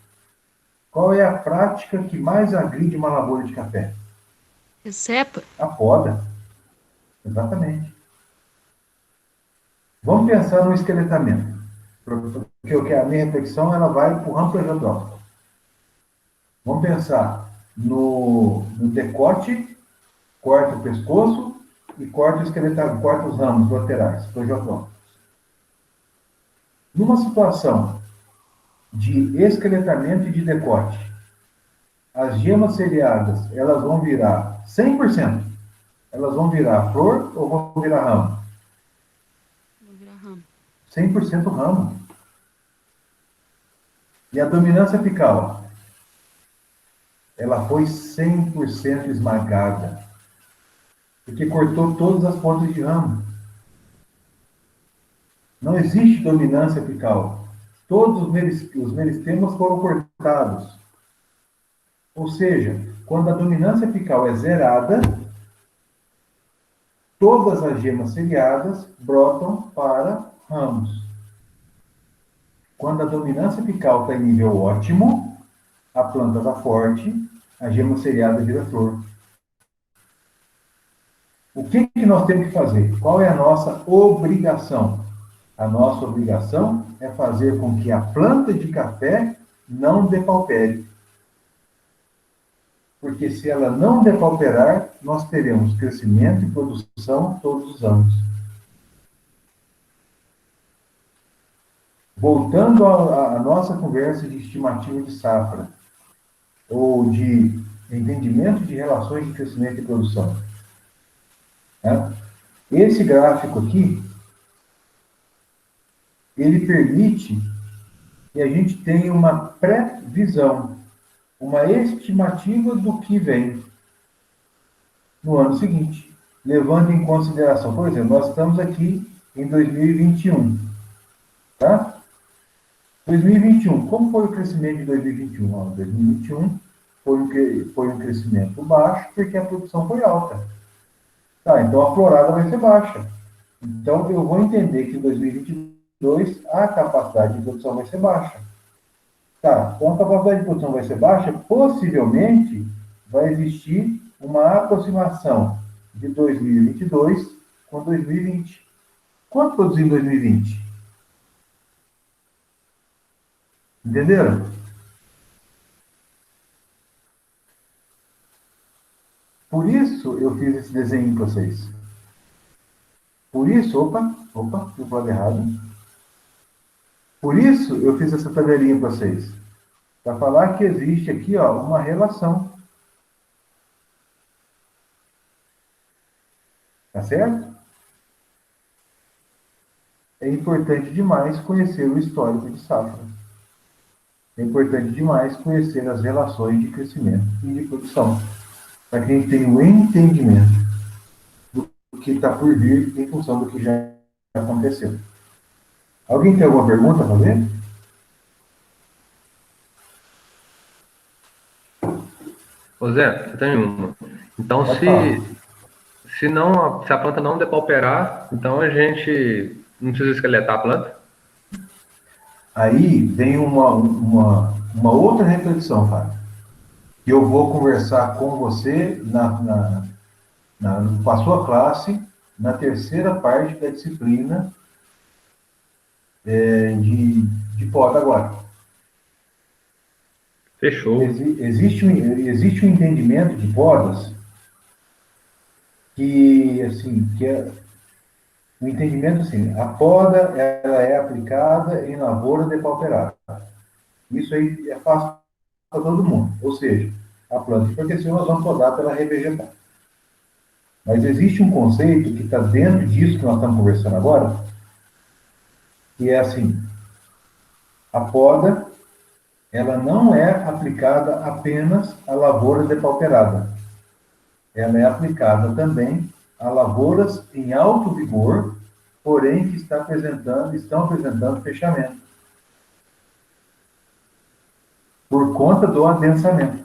qual é a prática que mais agride uma lavoura de café? Recepa? A poda. Exatamente. Vamos pensar no esqueletamento. Porque a minha reflexão ela vai para o ramo projetrópico. Vamos pensar no decote, corta o pescoço e corta os ramos laterais, projetrópicos. Numa situação de esqueletamento e de decote, as gemas seriadas, elas vão virar 100%. Elas vão virar flor ou vão virar ramo? Vou virar ramo. 100% ramo. E a dominância apical? Ela foi 100% esmagada. Porque cortou todas as pontas de ramo. Não existe dominância apical. Todos os meristemas foram cortados. Ou seja, quando a dominância apical é zerada, todas as gemas seriadas brotam para ramos. Quando a dominância apical está em nível ótimo, a planta está forte, a gema seriada vira flor. O que nós temos que fazer? Qual é a nossa obrigação? A nossa obrigação é fazer com que a planta de café não depaupere. Porque se ela não depauperar, nós teremos crescimento e produção todos os anos. Voltando à nossa conversa de estimativa de safra, ou de entendimento de relações de crescimento e produção. Esse gráfico aqui, ele permite que a gente tenha uma previsão, uma estimativa do que vem no ano seguinte, levando em consideração, por exemplo, nós estamos aqui em 2021, tá? 2021, como foi o crescimento de 2021? 2021 foi um crescimento baixo porque a produção foi alta. Tá, então a florada vai ser baixa. Então eu vou entender que em 2022 a capacidade de produção vai ser baixa. Tá, então a capacidade de produção vai ser baixa, possivelmente vai existir uma aproximação de 2022 com 2020. Quanto produziu em 2020? Entenderam? Por isso eu fiz esse desenho para vocês. Por isso, opa, eu falei errado. Por isso, eu fiz essa tabelinha para vocês. Para falar que existe aqui, ó, uma relação. Tá certo? É importante demais conhecer o histórico de safra. É importante demais conhecer as relações de crescimento e de produção, para que a gente tenha um entendimento do que está por vir em função do que já aconteceu. Alguém tem alguma pergunta a fazer? Ô Zé, você tem uma. Então, Pode falar. se a planta não depauperar, então a gente não precisa esqueletar a planta? Aí vem uma outra reflexão, Fábio, que eu vou conversar com você com a sua classe na terceira parte da disciplina de poda agora. Fechou. Existe um entendimento de podas que, assim, que é o entendimento assim, a poda ela é aplicada em lavoura depauperada. Isso aí é fácil para todo mundo. Ou seja, a planta enfraqueceu, nós vamos podar para ela revegetar. Mas existe um conceito que está dentro disso que nós estamos conversando agora, que é assim, a poda ela não é aplicada apenas à lavoura depauperada. Ela é aplicada também a lavouras em alto vigor, porém que estão apresentando fechamento, por conta do adensamento.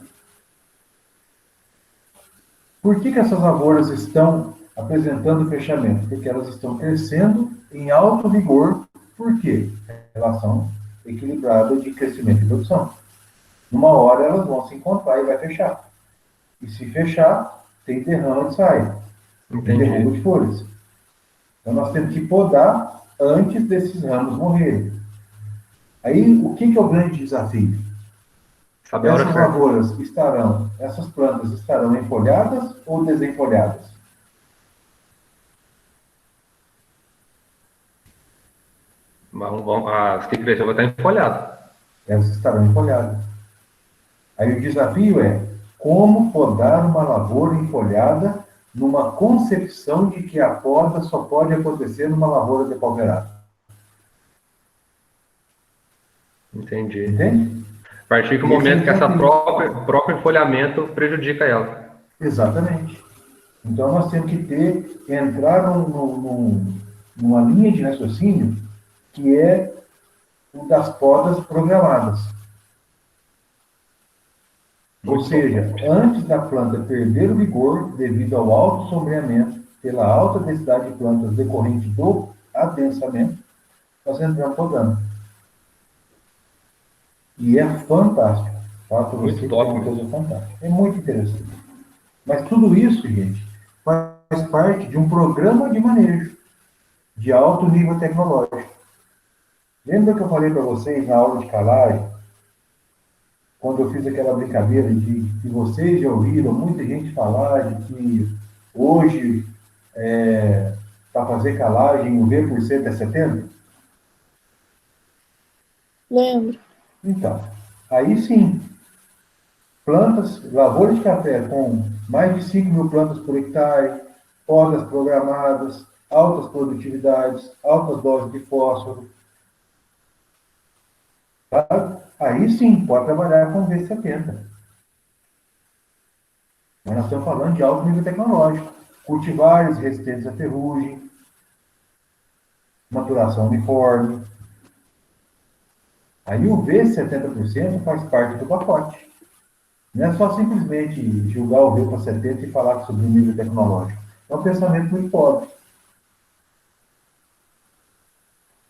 Por que essas lavouras estão apresentando fechamento? Porque elas estão crescendo em alto vigor. Por quê? Relação equilibrada de crescimento e produção. Numa hora elas vão se encontrar e vai fechar. E se fechar, tem derrama de saia, tem derrubo de folhas. Então nós temos que podar antes desses ramos morrerem. Aí, o que é o grande desafio? Sabe a hora Essas certa. lavouras essas plantas estarão empolhadas ou desempolhadas? As que cresceu vai estar empolhada. Elas estarão empolhadas. Aí o desafio é como podar uma lavoura empolhada numa concepção de que a poda só pode acontecer numa lavoura depauperada. Entendi. Entende? A partir do Esse é o momento que essa desafio. próprio enfolhamento prejudica ela. Exatamente. Então nós temos que entrar numa linha de raciocínio que é o das podas programadas. Ou Muito seja, bom. antes da planta perder o vigor devido ao alto sombreamento, pela alta densidade de plantas decorrente do adensamento, nós entramos podando. E é fantástico. Falo para Muito você que é top uma mesmo. coisa fantástica. É muito interessante. Mas tudo isso, gente, faz parte de um programa de manejo de alto nível tecnológico. Lembra que eu falei para vocês na aula de calagem, quando eu fiz aquela brincadeira de que vocês já ouviram muita gente falar de que hoje, para fazer calagem, o V% é 70? Lembro. Então, aí sim, lavoura de café com mais de 5 mil plantas por hectare, podas programadas, altas produtividades, altas doses de fósforo, tá? Aí sim, pode trabalhar com V70. Mas nós estamos falando de alto nível tecnológico. Cultivares resistentes à ferrugem, maturação uniforme. Aí o V70% faz parte do pacote. Não é só simplesmente julgar o V para 70 e falar sobre o nível tecnológico. É um pensamento muito pobre.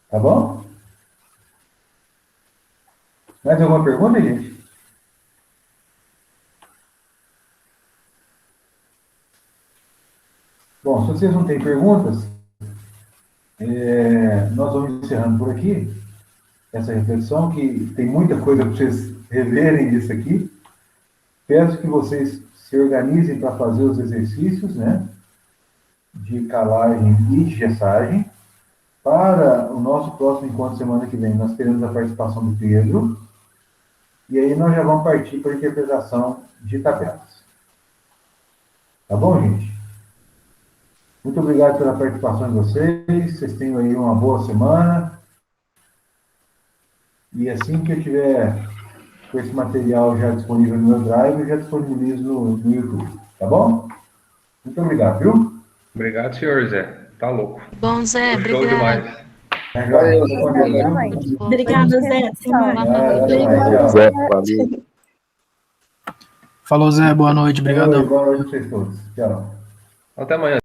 Tá bom? Mais alguma pergunta, gente? Bom, se vocês não têm perguntas, nós vamos encerrando por aqui essa reflexão, que tem muita coisa para vocês reverem disso aqui. Peço que vocês se organizem para fazer os exercícios, né, de calagem e de gessagem. Para o nosso próximo encontro semana que vem, nós teremos a participação do Pedro. E aí nós já vamos partir para a interpretação de tabelas. Tá bom, gente? Muito obrigado pela participação de vocês. Vocês tenham aí uma boa semana. E assim que eu tiver com esse material já disponível no meu Drive, eu já disponibilizo no YouTube. Tá bom? Muito obrigado, viu? Obrigado, senhor Zé. Tá louco. Bom, Zé, Show obrigado. demais. Valeu, Obrigada, Zé. Até mais. Zé, valeu. Falou, Zé. Boa noite. Obrigadão. Boa noite a vocês todos. Tchau. Até amanhã.